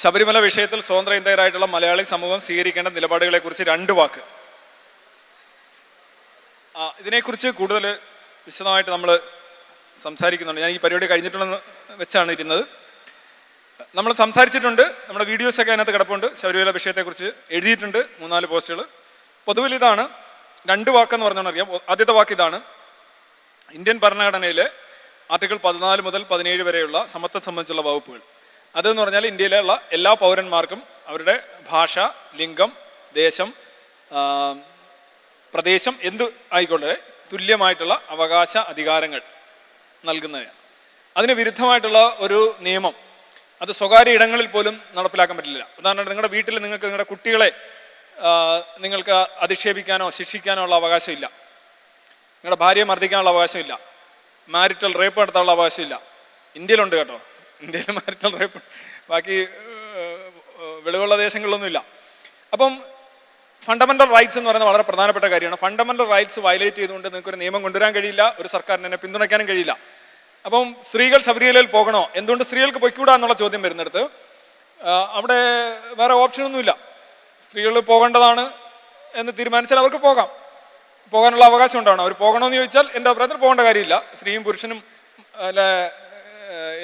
ശബരിമല വിഷയത്തിൽ സ്വതന്ത്ര ഇന്ത്യരായിട്ടുള്ള മലയാളി സമൂഹം സ്വീകരിക്കേണ്ട നിലപാടുകളെക്കുറിച്ച് 2 വാക്ക്. ഇതിനെക്കുറിച്ച് കൂടുതൽ വിശദമായിട്ട് നമ്മൾ സംസാരിക്കുന്നുണ്ട്. ഞാൻ ഈ പരിപാടി കഴിഞ്ഞിട്ടുണ്ടെന്ന് വെച്ചാണ് ഇരുന്നത്. നമ്മൾ സംസാരിച്ചിട്ടുണ്ട്, നമ്മുടെ വീഡിയോസൊക്കെ അതിനകത്ത് കിടപ്പുണ്ട്. ശബരിമല വിഷയത്തെക്കുറിച്ച് എഴുതിയിട്ടുണ്ട് 3-4 പോസ്റ്റുകൾ. പൊതുവിൽ ഇതാണ് 2 വാക്കെന്ന് പറഞ്ഞാൽ അറിയാം. ആദ്യത്തെ വാക്ക് ഇതാണ്: ഇന്ത്യൻ ഭരണഘടനയിലെ ആർട്ടിക്കിൾ 14 മുതൽ 17 വരെയുള്ള സമത്വം സംബന്ധിച്ചുള്ള വകുപ്പുകൾ. അതെന്ന് പറഞ്ഞാൽ ഇന്ത്യയിലുള്ള എല്ലാ പൗരന്മാർക്കും അവരുടെ ഭാഷ, ലിംഗം, ദേശം, പ്രദേശം എന്ത് ആയിക്കൊള്ളെ തുല്യമായിട്ടുള്ള അവകാശ അധികാരങ്ങൾ നൽകുന്നതാണ്. അതിന് വിരുദ്ധമായിട്ടുള്ള ഒരു നിയമം അത് സ്വകാര്യ ഇടങ്ങളിൽ പോലും നടപ്പിലാക്കാൻ പറ്റില്ല. ഉദാഹരണമായിട്ട് നിങ്ങളുടെ വീട്ടിൽ നിങ്ങൾക്ക് നിങ്ങളുടെ കുട്ടികളെ നിങ്ങൾക്ക് അധിക്ഷേപിക്കാനോ ശിക്ഷിക്കാനോ ഉള്ള അവകാശമില്ല. നിങ്ങളുടെ ഭാര്യയെ മർദ്ദിക്കാനുള്ള അവകാശമില്ല. മാരിറ്റൽ റേപ്പ് നടത്താനുള്ള അവകാശമില്ല. ഇന്ത്യയിലുണ്ട് കേട്ടോ, ഇന്ത്യയിൽ മാരിറ്റൽ റേപ്പ്, ബാക്കി വെളിവുള്ള ദേശങ്ങളിലൊന്നുമില്ല. അപ്പം ഫണ്ടമെന്റൽ റൈറ്റ്സ് എന്ന് പറയുന്നത് വളരെ പ്രധാനപ്പെട്ട കാര്യമാണ്. ഫണ്ടമെന്റൽ റൈറ്റ്സ് വയലേറ്റ് ചെയ്തുകൊണ്ട് നിങ്ങൾക്കൊരു നിയമം കൊണ്ടുവരാൻ കഴിയില്ല, ഒരു സർക്കാരിനെ തന്നെ പിന്തുണയ്ക്കാനും കഴിയില്ല. അപ്പം സ്ത്രീകൾ ശബരിമലയിൽ പോകണോ, എന്തുകൊണ്ട് സ്ത്രീകൾക്ക് പൊയ്ക്കൂടാ എന്നുള്ള ചോദ്യം വരുന്നിടത്ത് അവിടെ വേറെ ഓപ്ഷനൊന്നുമില്ല. സ്ത്രീകൾ പോകേണ്ടതാണ് എന്ന് തീരുമാനിച്ചാൽ അവർക്ക് പോകാം, പോകാനുള്ള അവകാശം ഉണ്ടാവണം. അവർ പോകണമെന്ന് ചോദിച്ചാൽ എൻ്റെ അഭിപ്രായത്തിൽ പോകേണ്ട കാര്യമില്ല. സ്ത്രീയും പുരുഷനും അല്ല,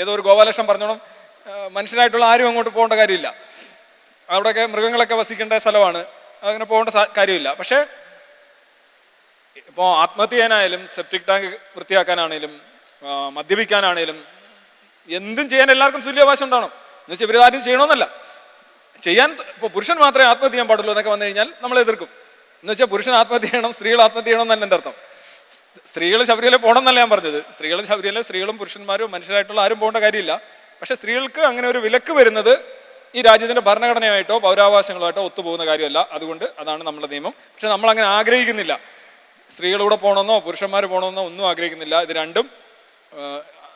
ഏതോ ഒരു ഗോപാലകൃഷ്ണൻ പറഞ്ഞോണം, മനുഷ്യനായിട്ടുള്ള ആരും അങ്ങോട്ട് പോകേണ്ട കാര്യമില്ല. അവിടെയൊക്കെ മൃഗങ്ങളൊക്കെ വസിക്കേണ്ട സ്ഥലമാണ്, അങ്ങനെ പോകേണ്ട കാര്യമില്ല. പക്ഷേ ഇപ്പോൾ ആത്മഹത്യ ചെയ്യാനായാലും സെപ്റ്റിക് ടാങ്ക് വൃത്തിയാക്കാനാണേലും മദ്യപിക്കാനാണേലും എന്തും ചെയ്യാൻ എല്ലാവർക്കും തുല്യാവകാശം ഉണ്ടാവണം. എന്ന് വെച്ചാൽ ഇവരാരും ചെയ്യണമെന്നല്ല, ചെയ്യാൻ. ഇപ്പോൾ പുരുഷൻ മാത്രമേ ആത്മഹത്യ ചെയ്യാൻ പാടുള്ളൂ എന്നൊക്കെ വന്നു കഴിഞ്ഞാൽ നമ്മൾ എതിർക്കും. എന്ന് വെച്ചാൽ പുരുഷൻ ആത്മഹത്യ ചെയ്യണം, സ്ത്രീകൾ ആത്മഹത്യ ചെയ്യണം എന്നല്ല എൻ്റെ അർത്ഥം. സ്ത്രീകൾ ശബരിമല പോകണം എന്നല്ല ഞാൻ പറഞ്ഞത്. സ്ത്രീകളും പുരുഷന്മാരും മനുഷ്യരായിട്ടുള്ള ആരും പോകേണ്ട കാര്യമില്ല. പക്ഷെ സ്ത്രീകൾക്ക് അങ്ങനെ ഒരു വിലക്ക് വരുന്നത് ഈ രാജ്യത്തിൻ്റെ ഭരണഘടനയായിട്ടോ പൗരാവകാശങ്ങളുമായിട്ടോ ഒത്തുപോകുന്ന കാര്യമല്ല. അതുകൊണ്ട് അതാണ് നമ്മുടെ നിയമം. പക്ഷെ നമ്മൾ അങ്ങനെ ആഗ്രഹിക്കുന്നില്ല. സ്ത്രീകളൂടെ പോകണമെന്നോ പുരുഷന്മാർ പോകണമെന്നോ ഒന്നും ആഗ്രഹിക്കുന്നില്ല. ഇത് രണ്ടും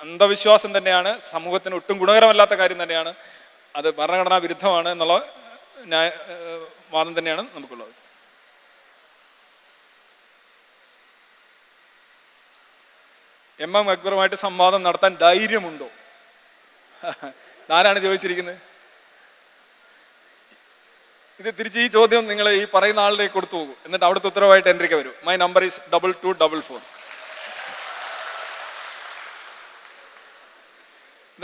അന്ധവിശ്വാസം തന്നെയാണ്, സമൂഹത്തിന് ഒട്ടും ഗുണകരമല്ലാത്ത കാര്യം തന്നെയാണ്. അത് ഭരണഘടനാ വിരുദ്ധമാണ് എന്നുള്ള വാദം തന്നെയാണ് നമുക്കുള്ളത്. എം അക്ബറുമായിട്ട് സംവാദം നടത്താൻ ധൈര്യമുണ്ടോ? ആരാണ് ചോദിച്ചിരിക്കുന്നത്? ഇത് തിരിച്ച് ഈ ചോദ്യം നിങ്ങൾ ഈ പറയുന്ന ആളിലേക്ക് കൊടുത്തു പോകും. എന്നിട്ട് അവിടുത്തെ ഉത്തരവായിട്ട് എൻട്രിക്ക് വരും. My number is 2244.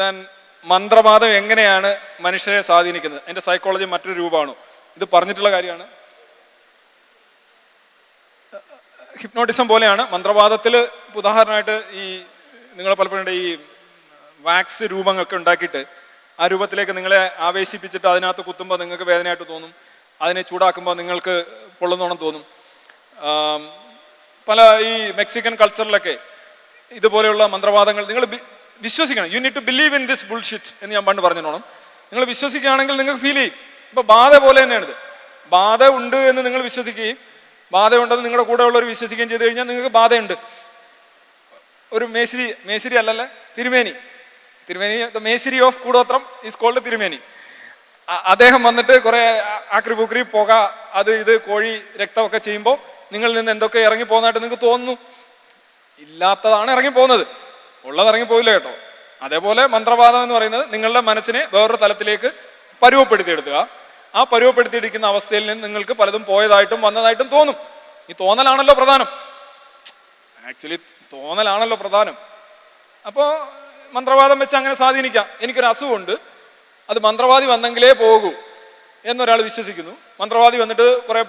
ദെൻ മന്ത്രവാദം എങ്ങനെയാണ് മനുഷ്യരെ സ്വാധീനിക്കുന്നത്, അതിൻ്റെ സൈക്കോളജി മറ്റൊരു രൂപമാണോ? ഇത് പറഞ്ഞിട്ടുള്ള കാര്യമാണ്. ഹിപ്നോട്ടിസം പോലെയാണ് മന്ത്രവാദത്തിൽ. ഉദാഹരണമായിട്ട് ഈ നിങ്ങൾ പലപ്പോഴും ഈ വാക്സ് രൂപങ്ങളൊക്കെ ഉണ്ടാക്കിയിട്ട് ആ രൂപത്തിലേക്ക് നിങ്ങളെ ആവേശിപ്പിച്ചിട്ട് അതിനകത്ത് കുത്തുമ്പോൾ നിങ്ങൾക്ക് വേദനയായിട്ട് തോന്നും, അതിനെ ചൂടാക്കുമ്പോൾ നിങ്ങൾക്ക് പൊള്ളുന്നോണം തോന്നും. പല ഈ മെക്സിക്കൻ കൾച്ചറിലൊക്കെ ഇതുപോലെയുള്ള മന്ത്രവാദങ്ങൾ നിങ്ങൾ വിശ്വസിക്കണം. You need to believe in this bullshit എന്ന് ഞാൻ പണ്ട് പറഞ്ഞോണം. നിങ്ങൾ വിശ്വസിക്കുകയാണെങ്കിൽ നിങ്ങൾക്ക് ഫീൽ ചെയ്യും. ഇപ്പൊ ബാധ പോലെ തന്നെയാണിത്. ബാധ ഉണ്ട് എന്ന് നിങ്ങൾ വിശ്വസിക്കുകയും ബാധ ഉണ്ടെന്ന് നിങ്ങളുടെ കൂടെ ഉള്ളവർ വിശ്വസിക്കുകയും ചെയ്ത് കഴിഞ്ഞാൽ നിങ്ങൾക്ക് ബാധയുണ്ട്. ഒരു മേശിരി അല്ലല്ലേ, തിരുമേനി ദ മേശിരി ഓഫ് കൂടോത്രം ഈസ് കോൾഡ് തിരുമേനി. അദ്ദേഹം വന്നിട്ട് കുറെ ആക്രി പുക അത് ഇത് കോഴി രക്തമൊക്കെ ചെയ്യുമ്പോൾ നിങ്ങളിൽ നിന്ന് എന്തൊക്കെ ഇറങ്ങി പോകുന്നതായിട്ട് നിങ്ങൾക്ക് തോന്നുന്നു. ഇല്ലാത്തതാണ് ഇറങ്ങി പോകുന്നത്, ഉള്ളത് ഇറങ്ങി പോവില്ല കേട്ടോ. അതേപോലെ മന്ത്രവാദം എന്ന് പറയുന്നത് നിങ്ങളുടെ മനസ്സിനെ വേറൊരു തലത്തിലേക്ക് പരുവപ്പെടുത്തിയെടുക്കുക. ആ പരുവപ്പെടുത്തിയിരിക്കുന്ന അവസ്ഥയിൽ നിന്ന് നിങ്ങൾക്ക് പലതും പോയതായിട്ടും വന്നതായിട്ടും തോന്നും. ഈ തോന്നലാണല്ലോ പ്രധാനം. ആക്ച്വലി തോന്നലാണല്ലോ പ്രധാനം. അപ്പോൾ മന്ത്രവാദം വെച്ച് അങ്ങനെ സ്വാധീനിക്കാം. എനിക്കൊരു അസുഖമുണ്ട്, അത് മന്ത്രവാദി വന്നെങ്കിലേ പോകൂ എന്നൊരാൾ വിശ്വസിക്കുന്നു. മന്ത്രവാദി വന്നിട്ട് കുറേ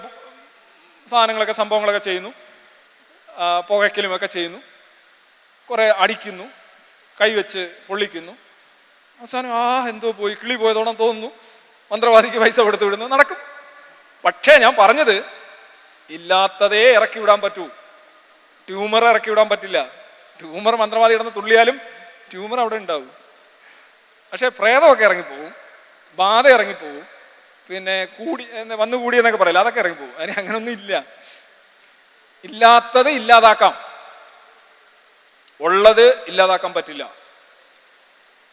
സാധനങ്ങളൊക്കെ സംഭവങ്ങളൊക്കെ ചെയ്യുന്നു, പുകയ്ക്കലുമൊക്കെ ചെയ്യുന്നു, കുറേ അടിക്കുന്നു, കൈവച്ച് പൊള്ളിക്കുന്നു. അവസാനം എന്തോ പോയി, കിളി പോയതോണം തോന്നുന്നു, മന്ത്രവാദിക്ക് പൈസ കൊടുത്തു വിടുന്നു, നടക്കും. പക്ഷേ ഞാൻ പറഞ്ഞത് ഇല്ലാത്തതേ ഇറക്കി വിടാൻ പറ്റൂ. ട്യൂമർ ഇറക്കി വിടാൻ പറ്റില്ല. ട്യൂമർ മന്ത്രവാദി കിടന്ന് തുള്ളിയാലും ട്യൂമർ അവിടെ ഉണ്ടാവും. പക്ഷെ പ്രേതമൊക്കെ ഇറങ്ങിപ്പോവും, ബാധ ഇറങ്ങിപ്പോവും, പിന്നെ വന്നുകൂടി എന്നൊക്കെ പറയില്ല, അതൊക്കെ ഇറങ്ങിപ്പോവും. അതിന് അങ്ങനൊന്നും ഇല്ല. ഇല്ലാത്തത് ഇല്ലാതാക്കാം, ഉള്ളത് ഇല്ലാതാക്കാൻ പറ്റില്ല.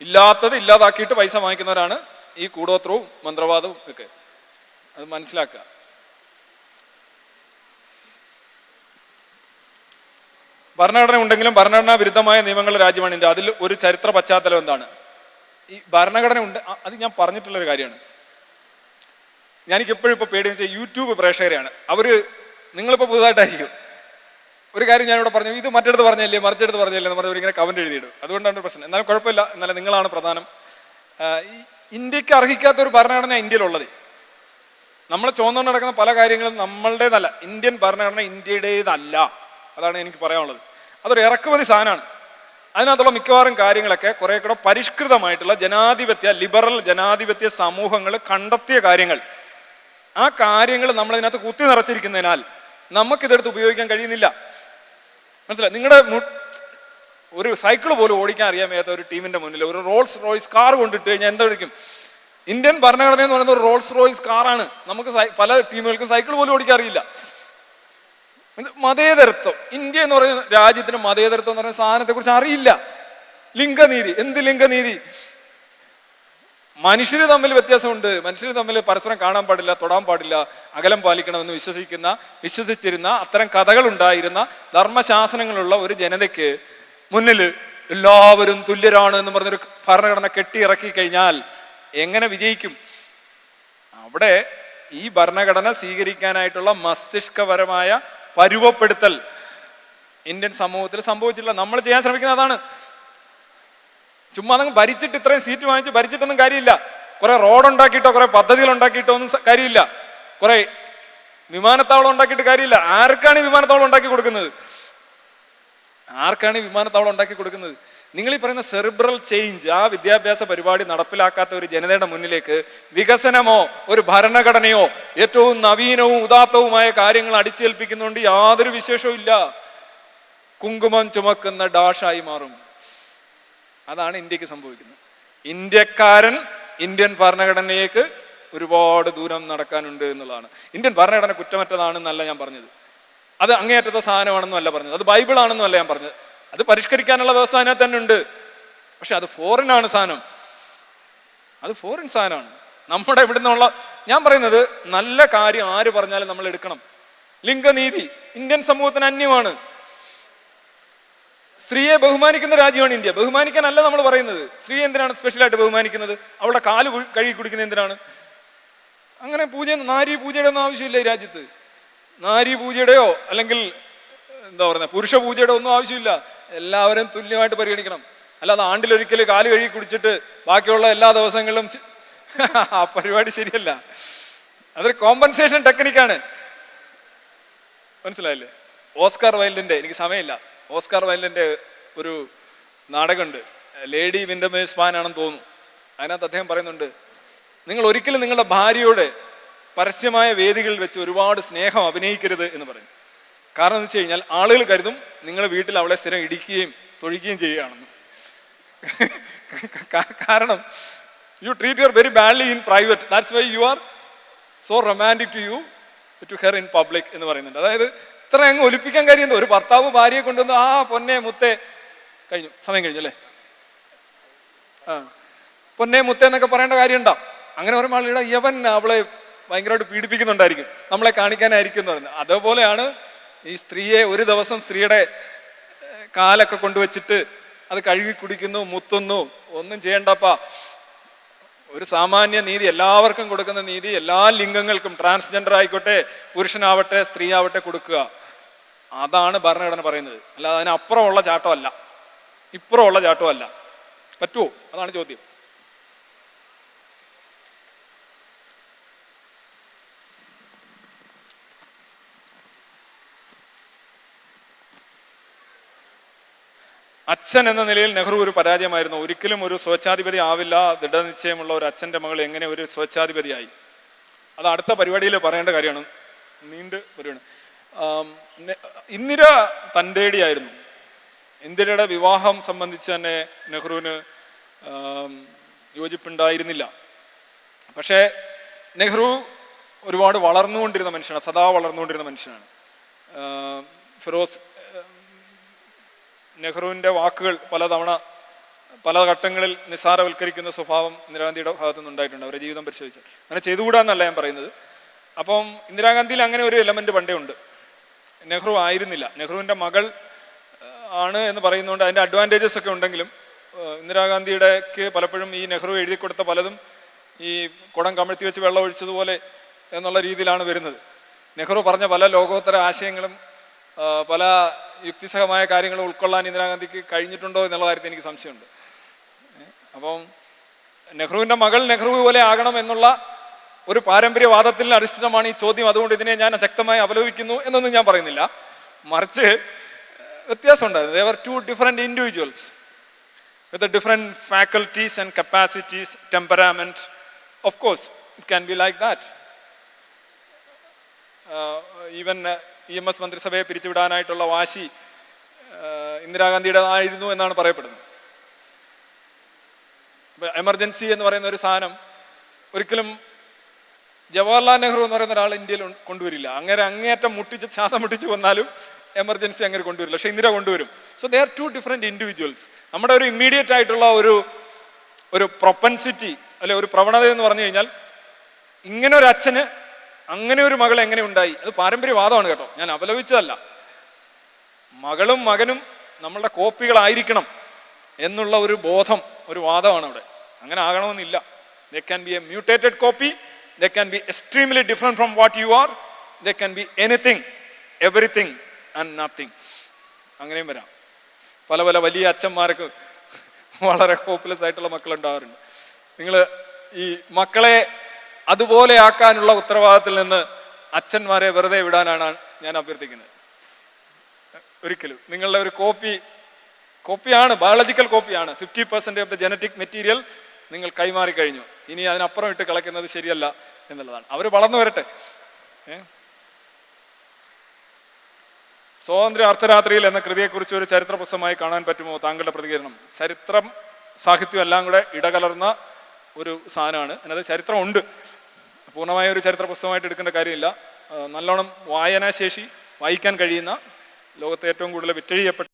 ഇല്ലാത്തത് ഇല്ലാതാക്കിയിട്ട് പൈസ വാങ്ങിക്കുന്നവരാണ് ഈ കൂടോത്രവും മന്ത്രവാദവും ഒക്കെ. അത് മനസ്സിലാക്കുക. ഭരണഘടന ഉണ്ടെങ്കിലും ഭരണഘടനാ വിരുദ്ധമായ നിയമങ്ങളുടെ രാജ്യമാണ് ഇന്ത്യ. അതിൽ ഒരു ചരിത്ര പശ്ചാത്തലം എന്താണ്? ഈ ഭരണഘടന ഉണ്ട്, അത് ഞാൻ പറഞ്ഞിട്ടുള്ളൊരു കാര്യമാണ്. ഞാനെനിക്ക് എപ്പോഴും ഇപ്പോൾ പേടിയെന്ന് വെച്ചാൽ യൂട്യൂബ് പ്രേക്ഷകരെയാണ്. നിങ്ങളിപ്പോൾ പുതുതായിട്ടായിരിക്കും ഒരു കാര്യം ഞാനിവിടെ പറഞ്ഞു, ഇത് മറ്റെടുത്ത് പറഞ്ഞല്ലേ മറിച്ചെടുത്ത് പറഞ്ഞല്ലേ എന്ന് പറഞ്ഞവർ ഇങ്ങനെ കമന്റ് എഴുതിയിടും. അതുകൊണ്ടാണ് പ്രശ്നം. എന്നാലും കുഴപ്പമില്ല, എന്നാലും നിങ്ങളാണ് പ്രധാനം. ഇന്ത്യക്ക് അർഹിക്കാത്ത ഒരു ഭരണഘടന ഇന്ത്യയിലുള്ളത്. നമ്മൾ ചുവന്നുകൊണ്ട് നടക്കുന്ന പല കാര്യങ്ങളും നമ്മളുടേതല്ല. ഇന്ത്യൻ ഭരണഘടന ഇന്ത്യയുടേതല്ല. അതാണ് എനിക്ക് പറയാനുള്ളത്. അതൊരു ഇറക്കുമതി സാധനമാണ്. അതിനകത്തുള്ള മിക്കവാറും കാര്യങ്ങളൊക്കെ കുറെ കൂടെ പരിഷ്കൃതമായിട്ടുള്ള ലിബറൽ ജനാധിപത്യ സമൂഹങ്ങൾ കണ്ടെത്തിയ കാര്യങ്ങൾ. ആ കാര്യങ്ങൾ നമ്മളതിനകത്ത് കുത്തി നിറച്ചിരിക്കുന്നതിനാൽ നമുക്കിതെടുത്ത് ഉപയോഗിക്കാൻ കഴിയുന്നില്ല. മനസ്സിലായി? നിങ്ങളുടെ ഒരു സൈക്കിൾ പോലും ഓടിക്കാൻ അറിയാൻ വയ്യാത്ത ഒരു ടീമിന്റെ മുന്നിൽ ഒരു റോൾസ് റോയ്സ് കാർ കൊണ്ടിട്ട് കഴിഞ്ഞാൽ എന്തായിരിക്കും? ഇന്ത്യൻ ഭരണഘടന എന്ന് പറയുന്നത് ഒരു റോൾസ് റോയ്സ് കാറാണ്. നമുക്ക് പല ടീമുകൾക്കും സൈക്കിൾ പോലും ഓടിക്കാൻ അറിയില്ല. മതേതരത്വം, ഇന്ത്യ എന്ന് പറയുന്ന രാജ്യത്തിന് മതേതരത്വം എന്ന് പറയുന്ന സാധനത്തെ കുറിച്ച് അറിയില്ല. ലിംഗനീതി, എന്ത് ലിംഗനീതി? മനുഷ്യർ തമ്മിൽ വ്യത്യാസമുണ്ട്. മനുഷ്യർ തമ്മിൽ പരസ്പരം കാണാൻ പാടില്ല, തൊടാൻ പാടില്ല, അകലം പാലിക്കണമെന്ന് വിശ്വസിച്ചിരുന്ന അത്തരം കഥകൾ ഉണ്ടായിരുന്ന ധർമ്മശാസനങ്ങളുള്ള ഒരു ജനതയ്ക്ക് മുന്നിൽ എല്ലാവരും തുല്യരാണ് എന്ന് പറഞ്ഞൊരു ഭരണഘടന കെട്ടിയിറക്കി കഴിഞ്ഞാൽ എങ്ങനെ വിജയിക്കും? അവിടെ ഈ ഭരണഘടന സ്വീകരിക്കാനായിട്ടുള്ള മസ്തിഷ്കപരമായ പരുവപ്പെടുത്തൽ ഇന്ത്യൻ സമൂഹത്തിൽ സംഭവിച്ചിട്ടില്ല. നമ്മൾ ചെയ്യാൻ ശ്രമിക്കുന്നത് അതാണ്. ചുമ്മാ അതങ്ങ് ഭരിച്ചിട്ട് ഇത്രയും സീറ്റ് വാങ്ങിച്ച് ഭരിച്ചിട്ടൊന്നും കാര്യമില്ല. കുറെ റോഡ് ഉണ്ടാക്കിയിട്ടോ കുറെ പദ്ധതികൾ ഉണ്ടാക്കിയിട്ടോ ഒന്നും കാര്യമില്ല. കുറെ വിമാനത്താവളം ഉണ്ടാക്കിയിട്ട് കാര്യമില്ല. ആർക്കാണ് ഈ വിമാനത്താവളം ഉണ്ടാക്കി കൊടുക്കുന്നത്? നിങ്ങൾ ഈ പറയുന്ന സെറിബ്രൽ ചേഞ്ച്, ആ വിദ്യാഭ്യാസ പരിപാടി നടപ്പിലാക്കാത്ത ഒരു ജനതയുടെ മുന്നിലേക്ക് വികസനമോ ഒരു ഭരണഘടനയോ ഏറ്റവും നവീനവും ഉദാത്തവുമായ കാര്യങ്ങൾ അടിച്ചേൽപ്പിക്കുന്നതുകൊണ്ട് യാതൊരു വിശേഷവും ഇല്ല. കുങ്കുമം ചുമക്കുന്ന ഡാഷായി മാറും. അതാണ് ഇന്ത്യക്ക് സംഭവിക്കുന്നത്. ഇന്ത്യക്കാരൻ ഇന്ത്യൻ ഭരണഘടനയിലേക്ക് ഒരുപാട് ദൂരം നടക്കാനുണ്ട് എന്നുള്ളതാണ്. ഇന്ത്യൻ ഭരണഘടന കുറ്റമറ്റതാണെന്നല്ല ഞാൻ പറഞ്ഞത്. അത് അങ്ങേയറ്റത്തെ സാധനമാണെന്നും അല്ല പറഞ്ഞത്. അത് ബൈബിൾ ആണെന്നും അല്ല ഞാൻ പറഞ്ഞത്. അത് പരിഷ്കരിക്കാനുള്ള വ്യവസ്ഥ അതിനകത്ത് തന്നെ ഉണ്ട്. പക്ഷെ അത് ഫോറിനാണ് സാധനം. അത് ഫോറിൻ സാധനമാണ്. നമ്മുടെ ഇവിടെ നിന്നുള്ള ഞാൻ പറയുന്നത് നല്ല കാര്യം ആര് പറഞ്ഞാലും നമ്മൾ എടുക്കണം. ലിംഗനീതി ഇന്ത്യൻ സമൂഹത്തിന് അന്യമാണ്. സ്ത്രീയെ ബഹുമാനിക്കുന്ന രാജ്യമാണ് ഇന്ത്യ. ബഹുമാനിക്കാനല്ല നമ്മൾ പറയുന്നത്. സ്ത്രീ എന്തിനാണ് സ്പെഷ്യലായിട്ട് ബഹുമാനിക്കുന്നത്? അവളുടെ കാല് കഴുകി കുടിക്കുന്നത് എന്തിനാണ്? അങ്ങനെ നാരി പൂജയുടെ ഒന്നും ആവശ്യമില്ല ഈ രാജ്യത്ത്. നാരി പൂജയുടെയോ അല്ലെങ്കിൽ എന്താ പറയുക പുരുഷ പൂജയുടെ ഒന്നും ആവശ്യമില്ല. എല്ലാവരും തുല്യമായിട്ട് പരിഗണിക്കണം. അല്ലാതെ ആണ്ടിലൊരിക്കൽ കാല് കഴുകി കുടിച്ചിട്ട് ബാക്കിയുള്ള എല്ലാ ദിവസങ്ങളിലും ആ പരിപാടി ശരിയല്ല. അതൊരു കോമ്പൻസേഷൻ ടെക്നിക്കാണ്. മനസ്സിലായില്ലേ? ഓസ്കാർ വൈൽഡിന്റെ, എനിക്ക് സമയമില്ല, ഓസ്കാർ വൈൽഡിന്റെ ഒരു നാടകമുണ്ട്, ലേഡി വിൻഡമേഴ്സ് ഫാൻ ആണെന്ന് തോന്നുന്നു. അതിനകത്ത് അദ്ദേഹം പറയുന്നുണ്ട്, നിങ്ങൾ ഒരിക്കലും നിങ്ങളുടെ ഭാര്യയോട് പരസ്യമായ വേദികളിൽ വെച്ച് ഒരുപാട് സ്നേഹം അഭിനയിക്കരുത് എന്ന് പറയും. കാരണം എന്ന് വെച്ച് കഴിഞ്ഞാൽ ആളുകൾ കരുതും നിങ്ങൾ വീട്ടിൽ അവളെ സ്ഥിരം ഇടിക്കുകയും തൊഴിക്കുകയും ചെയ്യുകയാണെന്ന്. കാരണം you treat your very badly in private, that's why you are so romantic to her in public എന്ന് പറയുന്നുണ്ട്. അതായത് ഇത്ര അങ്ങ് ഒലിപ്പിക്കാൻ കാര്യം ഒരു ഭർത്താവ് ഭാര്യയെ കൊണ്ടുവന്ന് ആ പൊന്നെ മുത്തേ കഴിഞ്ഞു, സമയം കഴിഞ്ഞു അല്ലേ, പൊന്നെ മുത്തേ എന്നൊക്കെ പറയേണ്ട കാര്യം ഉണ്ടാവും. അങ്ങനെ പറയുമ്പോൾ ആളുടെ യവൻ അവളെ ഭയങ്കരമായിട്ട് പീഡിപ്പിക്കുന്നുണ്ടായിരിക്കും, നമ്മളെ കാണിക്കാനായിരിക്കും എന്ന് പറയുന്നത്. അതേപോലെയാണ് ഈ സ്ത്രീയെ ഒരു ദിവസം സ്ത്രീയുടെ കാലൊക്കെ കൊണ്ടുവച്ചിട്ട് അത് കഴുകി കുടിക്കുന്നു, മുത്തുന്നു, ഒന്നും ചെയ്യണ്ടപ്പാ. ഒരു സാമാന്യ നീതി, എല്ലാവർക്കും കൊടുക്കുന്ന നീതി എല്ലാ ലിംഗങ്ങൾക്കും, ട്രാൻസ്ജെൻഡർ ആയിക്കോട്ടെ പുരുഷനാവട്ടെ സ്ത്രീ ആവട്ടെ കൊടുക്കുക. അതാണ് ഭരണഘടന പറയുന്നത്. അല്ലാതെ അതിനപ്പുറമുള്ള ചാട്ടമല്ല, ഇപ്പുറമുള്ള ചാട്ടമല്ല. പറ്റുമോ? അതാണ് ചോദ്യം. അച്ഛൻ എന്ന നിലയിൽ നെഹ്റു ഒരു പരാജയമായിരുന്നു. ഒരിക്കലും ഒരു സ്വച്ഛാധിപതി ആവില്ല. ദൃഢനിശ്ചയമുള്ള ഒരു അച്ഛൻ്റെ മകൾ എങ്ങനെ ഒരു സ്വച്ഛാധിപതിയായി? അത് അടുത്ത പരിപാടിയിൽ പറയേണ്ട കാര്യമാണ്, നീണ്ട് പരിപാടി. ഇന്ദിര തൻ്റെടിയായിരുന്നു. ഇന്ദിരയുടെ വിവാഹം സംബന്ധിച്ച് തന്നെ നെഹ്റുവിന് യോജിപ്പുണ്ടായിരുന്നില്ല. പക്ഷേ നെഹ്റു ഒരുപാട് വളർന്നുകൊണ്ടിരുന്ന മനുഷ്യനാണ്, സദാ വളർന്നുകൊണ്ടിരുന്ന മനുഷ്യനാണ്. നെഹ്റുവിൻ്റെ വാക്കുകൾ പലതവണ പല ഘട്ടങ്ങളിൽ നിസ്സാരവൽക്കരിക്കുന്ന സ്വഭാവം ഇന്ദിരാഗാന്ധിയുടെ ഭാഗത്തു നിന്നുണ്ടായിട്ടുണ്ട്. അവരുടെ ജീവിതം പരിശോധിച്ചാൽ അങ്ങനെ ചെയ്തുകൂടാന്നല്ല ഞാൻ പറയുന്നത്. അപ്പം ഇന്ദിരാഗാന്ധിയിൽ അങ്ങനെ ഒരു എലമെന്റ് പണ്ടേ ഉണ്ട്. നെഹ്റു ആയിരുന്നില്ല. നെഹ്റുവിൻ്റെ മകൾ ആണ് എന്ന് പറയുന്നതുകൊണ്ട് അതിൻ്റെ അഡ്വാൻറ്റേജസ് ഒക്കെ ഉണ്ടെങ്കിലും ഇന്ദിരാഗാന്ധിയുടെക്ക് പലപ്പോഴും ഈ നെഹ്റു എഴുതി കൊടുത്ത പലതും ഈ കുടം കമഴ്ത്തി വെച്ച് വെള്ളം ഒഴിച്ചതുപോലെ എന്നുള്ള രീതിയിലാണ് വരുന്നത്. നെഹ്റു പറഞ്ഞ പല ലോകോത്തര ആശയങ്ങളും പല യുക്തിസഹമായ കാര്യങ്ങളും ഉൾക്കൊള്ളാൻ ഇന്ദിരാഗാന്ധിക്ക് കഴിഞ്ഞിട്ടുണ്ടോ എന്നുള്ള കാര്യത്തിൽ എനിക്ക് സംശയമുണ്ട്. അപ്പം നെഹ്റുവിൻ്റെ മകൾ നെഹ്റു പോലെ ആകണം എന്നുള്ള ഒരു പാരമ്പര്യവാദത്തിൽ അധിഷ്ഠിതമാണ് ഈ ചോദ്യം. അതുകൊണ്ട് ഇതിനെ ഞാൻ ശക്തമായി അപലപിക്കുന്നു എന്നൊന്നും ഞാൻ പറയുന്നില്ല. മറിച്ച് വ്യത്യാസമുണ്ട്. They were two different individuals with the different faculties and capacities, temperament. Of course, it can be like that. Even EMS മന്ത്രിസഭയെ പിരിച്ചുവിടാനായിട്ടുള്ള വാശി ഇന്ദിരാഗാന്ധിയുടേതായിരുന്നു എന്നാണ് പറയപ്പെടുന്നത്. എമർജൻസി എന്ന് പറയുന്ന ഒരു സാധനം ഒരിക്കലും ജവഹർലാൽ നെഹ്റു എന്ന് പറയുന്ന ഒരാൾ ഇന്ത്യയിൽ കൊണ്ടുവരില്ല. അങ്ങനെ അങ്ങേയറ്റം ശ്വാസം മുട്ടിച്ച് വന്നാലും എമർജൻസി അങ്ങനെ കൊണ്ടുവരില്ല. പക്ഷെ ഇന്ദിര കൊണ്ടുവരും. So they are two different individuals. നമ്മുടെ ഒരു ഇമ്മീഡിയറ്റ് ആയിട്ടുള്ള ഒരു പ്രൊപ്പൻസിറ്റി അല്ലെ ഒരു പ്രവണത എന്ന് പറഞ്ഞു കഴിഞ്ഞാൽ ഇങ്ങനെ ഒരു അച്ഛന് അങ്ങനെ ഒരു മകൾ എങ്ങനെ ഉണ്ടായി? അത് പാരമ്പര്യവാദമാണ് കേട്ടോ, ഞാൻ അപലപിച്ചതല്ല. മകളും മകനും നമ്മളുടെ കോപ്പികളായിരിക്കണം എന്നുള്ള ഒരു ബോധം, ഒരു വാദമാണ് അവിടെ. അങ്ങനെ ആകണമെന്നില്ല. They can be a mutated copy. They can be extremely different from what you are. They can be anything, everything and nothing. അങ്ങനെയും വരാം. പല പല വലിയ അച്ഛന്മാർക്ക് വളരെ ഹോപ്പ്ലെസ് ആയിട്ടുള്ള മക്കളുണ്ടാവാറുണ്ട്. നിങ്ങൾ ഈ മക്കളെ അതുപോലെ ആക്കാനുള്ള ഉത്തരവാദിത്തത്തിൽ നിന്ന് അച്ഛന്മാരെ വെറുതെ വിടാനാണ് ഞാൻ അഭ്യർത്ഥിക്കുന്നത്. ഒരിക്കലും നിങ്ങളുടെ ഒരു കോപ്പിയാണ്, ബയോളജിക്കൽ കോപ്പിയാണ്. 50% ഓഫ് ദ ജനറ്റിക് മെറ്റീരിയൽ നിങ്ങൾ കൈമാറി കഴിഞ്ഞു. ഇനി അതിനപ്പുറം ഇട്ട് കളയ്ക്കുന്നത് ശരിയല്ല എന്നുള്ളതാണ്. അവർ വളർന്നു വരട്ടെ. സ്വാതന്ത്ര്യ അർദ്ധരാത്രിയിൽ എന്ന കൃതിയെക്കുറിച്ച് ഒരു ചരിത്ര പുസ്തകമായി കാണാൻ പറ്റുമോ? താങ്കളുടെ പ്രതികരണം. ചരിത്രം സാഹിത്യം എല്ലാം കൂടെ ഇടകലർന്ന ഒരു സാധനമാണ്. അതിനകത്ത് ചരിത്രമുണ്ട്. പൂർണ്ണമായ ഒരു ചരിത്ര പുസ്തകമായിട്ട് എടുക്കേണ്ട കാര്യമില്ല. നല്ലോണം വായനാശേഷി, വായിക്കാൻ കഴിയുന്ന, ലോകത്തെ ഏറ്റവും കൂടുതൽ വിറ്റഴിയപ്പെട്ട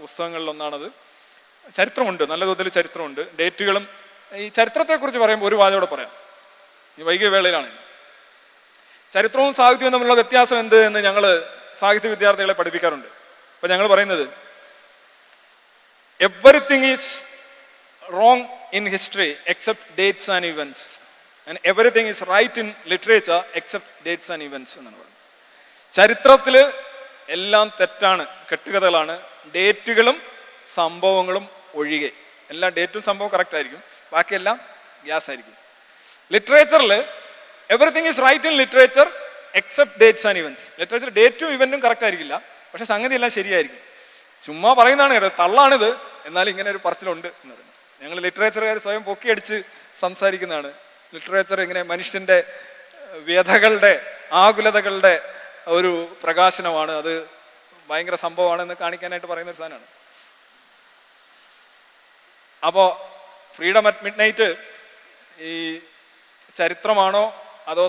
പുസ്തകങ്ങളിലൊന്നാണത്. ചരിത്രമുണ്ട്, നല്ല തോതിൽ ചരിത്രമുണ്ട്. ഡേറ്റുകളും ഈ ചരിത്രത്തെക്കുറിച്ച് പറയുമ്പോൾ ഒരു വാചകോടെ പറയാം. ഈ വൈകിയ വേളയിലാണ് ചരിത്രവും സാഹിത്യവും തമ്മിലുള്ള വ്യത്യാസം എന്ത് എന്ന് ഞങ്ങൾ സാഹിത്യ വിദ്യാർത്ഥികളെ പഠിപ്പിക്കാറുണ്ട്. അപ്പം ഞങ്ങൾ പറയുന്നത് everything is wrong in history except dates and events and everything is right in literature except dates and events എന്നാണ് പറയുന്നത്. ചരിത്രത്തിൽ എല്ലാം തെറ്റാണ്, കെട്ടുകഥകളാണ്. ഡേറ്റുകളും സംഭവങ്ങളും ഒഴികെ എല്ലാ ഡേറ്റും സംഭവം കറക്റ്റ് ആയിരിക്കും, ബാക്കിയെല്ലാം ഗ്യാസ് ആയിരിക്കും. ലിറ്ററേച്ചറിൽ everything is right in literature except dates and events. Literature ഡേറ്റും ഇവൻറ്റും കറക്റ്റ് ആയിരിക്കില്ല, പക്ഷെ സംഗതി എല്ലാം ശരിയായിരിക്കും. ചുമ്മാ പറയുന്നതാണ് കേട്ടോ, തള്ളാണിത്. എന്നാലും ഇങ്ങനെ ഒരു പറച്ചിലുണ്ട് എന്ന് പറയുന്നത്. ഞങ്ങൾ ലിറ്ററേച്ചറുകാർ സ്വയം പൊക്കിയടിച്ച് സംസാരിക്കുന്നതാണ്. ലിറ്ററേച്ചർ ഇങ്ങനെ മനുഷ്യൻ്റെ വ്യഥകളുടെ ആകുലതകളുടെ ഒരു പ്രകാശനമാണ്, അത് ഭയങ്കര സംഭവമാണെന്ന് കാണിക്കാനായിട്ട് പറയുന്ന ഒരു സാധനമാണ്. അപ്പോൾ ഫ്രീഡം അറ്റ് മിഡ് നൈറ്റ് ഈ ചരിത്രമാണോ അതോ